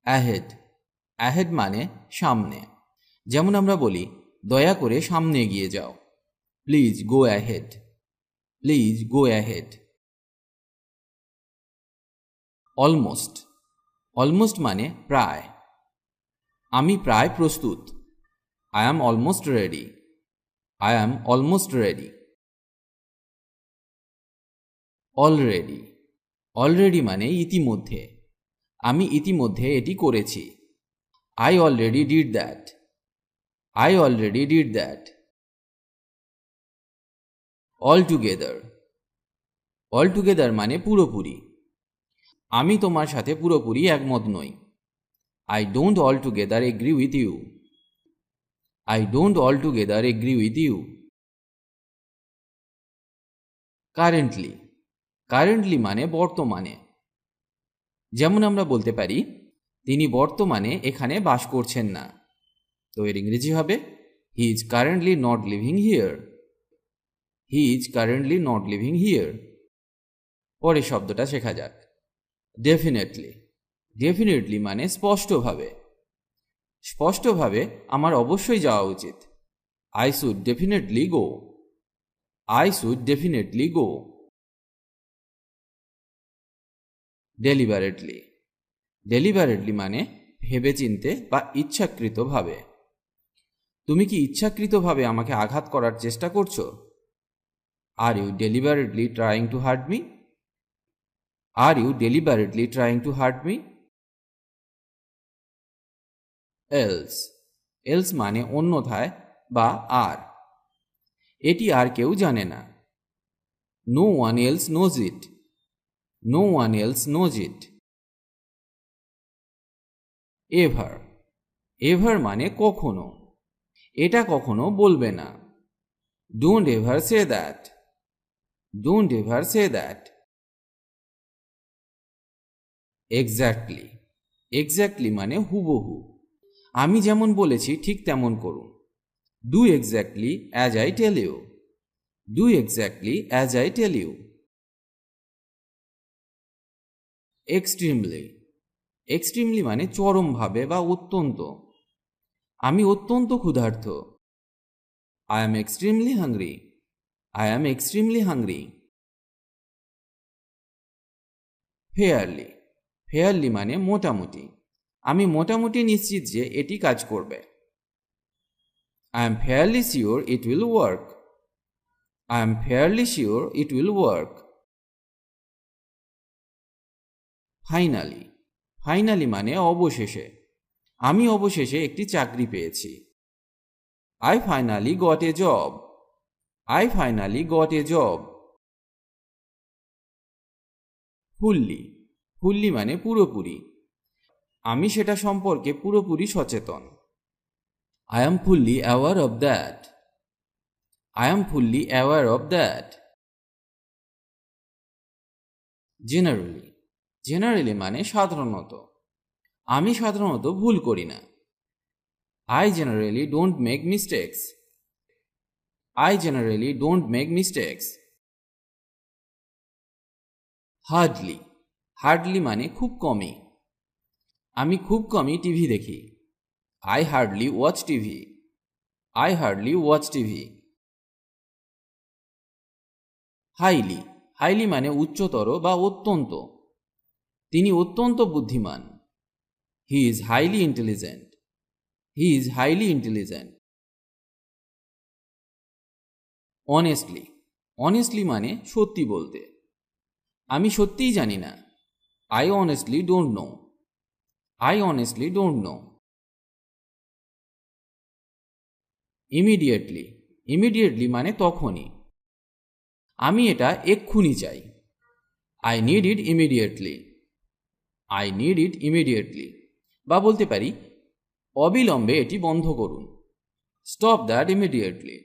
Ahead. Ahead মানে সামনে। যেমন আমরা বলি দয়া করে সামনে এগিয়ে যাও, please go ahead, please go ahead. Almost. Almost মানে প্রায়। আমি প্রায় প্রস্তুত, I am almost ready, I am almost ready. Already. Already মানে ইতিমধ্যে, আমি ইতিমধ্যে এটি করেছি, I already did that, I already did that. All together. All together মানে পুরোপুরি, আমি তোমার সাথে পুরোপুরি একমত নই, I don't all together agree with you, I don't all together agree with you. Currently. Currently মানে বর্তমানে। যেমন আমরা বলতে পারি তিনি বর্তমানে এখানে বাস করছেন না, তো এর ইংরেজি হবে he is currently not living here, he is currently not living here. পরের শব্দটা শেখা যাক। ডেফিনেটলি। ডেফিনেটলি মানে স্পষ্টভাবে। স্পষ্টভাবে আমার অবশ্যই যাওয়া উচিত, I should definitely go, I should definitely go. Deliberately. Deliberately মানে ভেবেচিন্তে বা ইচ্ছাকৃতভাবে। তুমি কি ইচ্ছাকৃতভাবে আমাকে আঘাত করার চেষ্টা করছো? Are you deliberately trying to hurt me? Are you deliberately trying to hurt me? Else. Else মানে অন্যথায় বা আর। এটি আর কেউ জানে না, no one else knows it, no one else knows it. Ever. Ever মানে কখনো, এটা কখনো বলবে না, don't ever say that, don't ever say that. Exactly. Exactly মানে হুবহু, আমি যেমন বলেছি ঠিক তেমন করুন, do exactly as I tell you, do exactly as I tell you. Extremely. Extremely মানে চরমভাবে বা অত্যন্ত, আমি অত্যন্ত ক্ষুধার্ত, I am extremely hungry, I am extremely hungry. Fairly. Fairly মানে মোটামুটি, আমি মোটামুটি নিশ্চিত যে এটি কাজ করবে, I am fairly sure it will work, I am fairly sure it will work. Finally. Finally মানে অবশেষে, আমি অবশেষে একটি চাকরি পেয়েছি, I finally got a job, I finally got a job. Fully. Fully মানে পুরোপুরি, আমি সেটা সম্পর্কে পুরোপুরি সচেতন, I am fully aware of that, I am fully aware of that. Generally. Generally মানে সাধারণত, আমি সাধারণত ভুল করি না, I generally don't make mistakes, I generally don't make mistakes. Hardly. Hardly মানে খুব কমই, আমি খুব কমই টিভি দেখি, I hardly watch TV, I hardly watch TV. Highly. Highly মানে উচ্চতর বা অত্যন্ত, তিনি অত্যন্ত বুদ্ধিমান, he is highly intelligent, he is highly intelligent. Honestly. Honestly মানে সত্যি বলতে, আমি সত্যিই জানি না, I honestly don't know, I honestly don't know. Immediately. Immediately মানে তখনই, আমি এটা এক্ষুনি চাই, I need it immediately, I need it immediately. বা বলতে পারি অবিলম্বে এটি বন্ধ করুন, stop that immediately,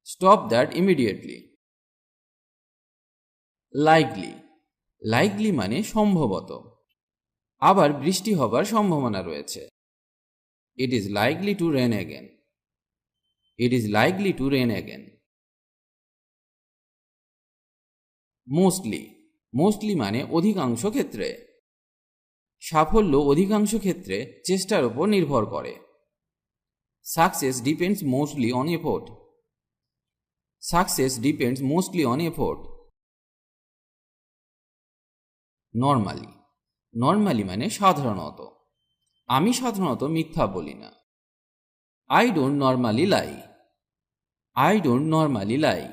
stop that immediately. Likely. Likely মানে সম্ভবত, আবার বৃষ্টি হবার সম্ভাবনা রয়েছে, it is likely to rain again, it is likely to rain again. Mostly. Mostly মানে অধিকাংশ ক্ষেত্রে, সাফল্য অধিকাংশ ক্ষেত্রে চেষ্টার উপর নির্ভর করে। Success depends mostly on effort. Success depends mostly on effort. Normally, normally মানে সাধারণত। আমি সাধারণত মিথ্যা বলি না। I don't normally lie. I don't normally lie.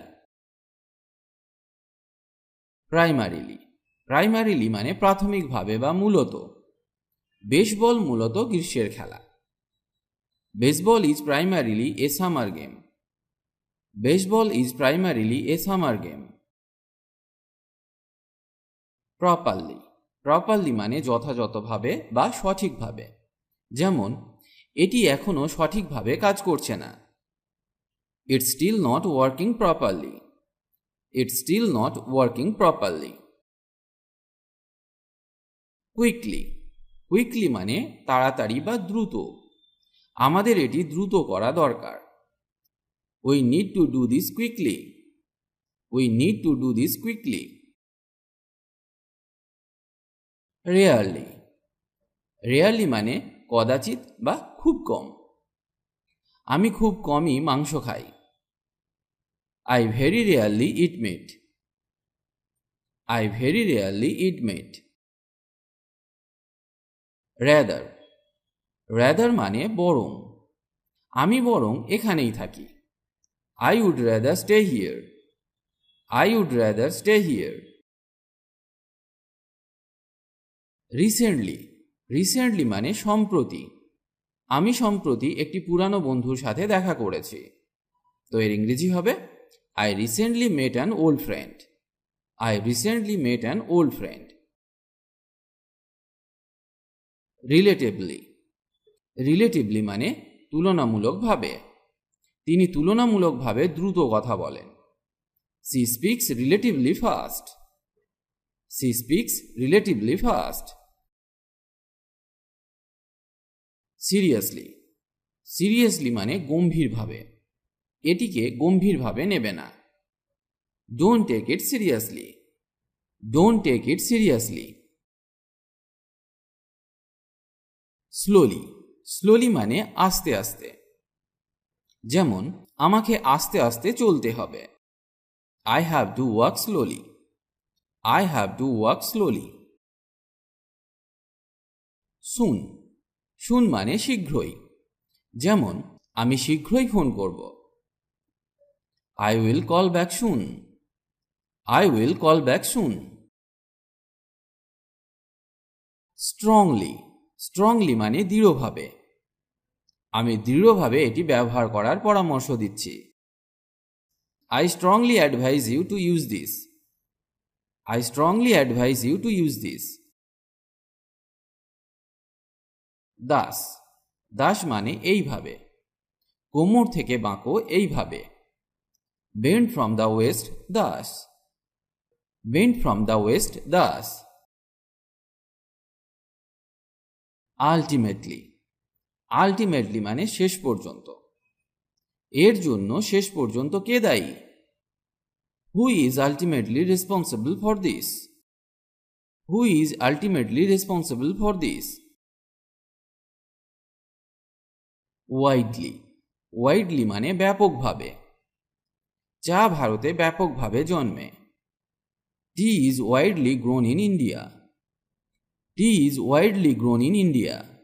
Primarily, primarily মানে প্রাথমিকভাবে বা মূলত। বেসবল মূলত গ্রীষ্মের খেলা। Baseball is primarily a summer game. Baseball is primarily a summer game. Properly, properly মানে যথাযথভাবে বা সঠিকভাবে। যেমন, এটি এখনো সঠিকভাবে কাজ করছে না। It's still not working properly. It's still not working properly. Quickly, quickly মানে তাড়াতাড়ি বা দ্রুত। আমাদের এটি দ্রুত করা দরকার। We need to do this quickly. We need to do this quickly. Rarely, rarely মানে কদাচিৎ বা খুব কম। আমি খুব কমই মাংস খাই। I very rarely eat meat. I very rarely eat meat. Rather, rather মানে বরং। আমি বরং এখানেই থাকি। I would rather stay here. I would rather stay here. Recently, recently মানে সম্প্রতি। আমি সম্প্রতি একটি পুরানো বন্ধুর সাথে দেখা করেছি। তো এর ইংরেজি হবে I recently met an old friend. I recently met an old friend. Relatively, relatively মানে তুলনামূলকভাবে। তিনি তুলনামূলকভাবে দ্রুত কথা বলেন। She speaks relatively fast. She speaks relatively fast. Seriously, seriously মানে গম্ভীরভাবে। এটিকে গম্ভীরভাবে নেবে না। Don't take it seriously. Don't take it seriously. Slowly, slowly মানে আস্তে আস্তে। যেমন, আমাকে আস্তে আস্তে চলতে হবে। I have to walk slowly. I have to walk slowly. Soon, soon মানে শীঘ্রই। যেমন, আমি শীঘ্রই ফোন করব। I will call back soon. I will call back soon. Strongly, strongly মানে দৃঢ়ভাবে। আমি দৃঢ়ভাবে এটি ব্যবহার করার পরামর্শ দিচ্ছি। I strongly advise you to use this. I strongly advise you to use this. Thus, thus মানে এইভাবে। কোমর থেকে বাঁকো এইভাবে। Bend from the waist thus. Bend from the waist thus. Ultimately, ultimately মানে শেষ পর্যন্ত। এর জন্য শেষ পর্যন্ত কে দায়ী? Who is ultimately responsible for this? Who is ultimately responsible for this? Widely, widely মানে ব্যাপকভাবে। চা ভারতে ব্যাপকভাবে জন্মে। Tea is widely grown in India. Tea is widely grown in India.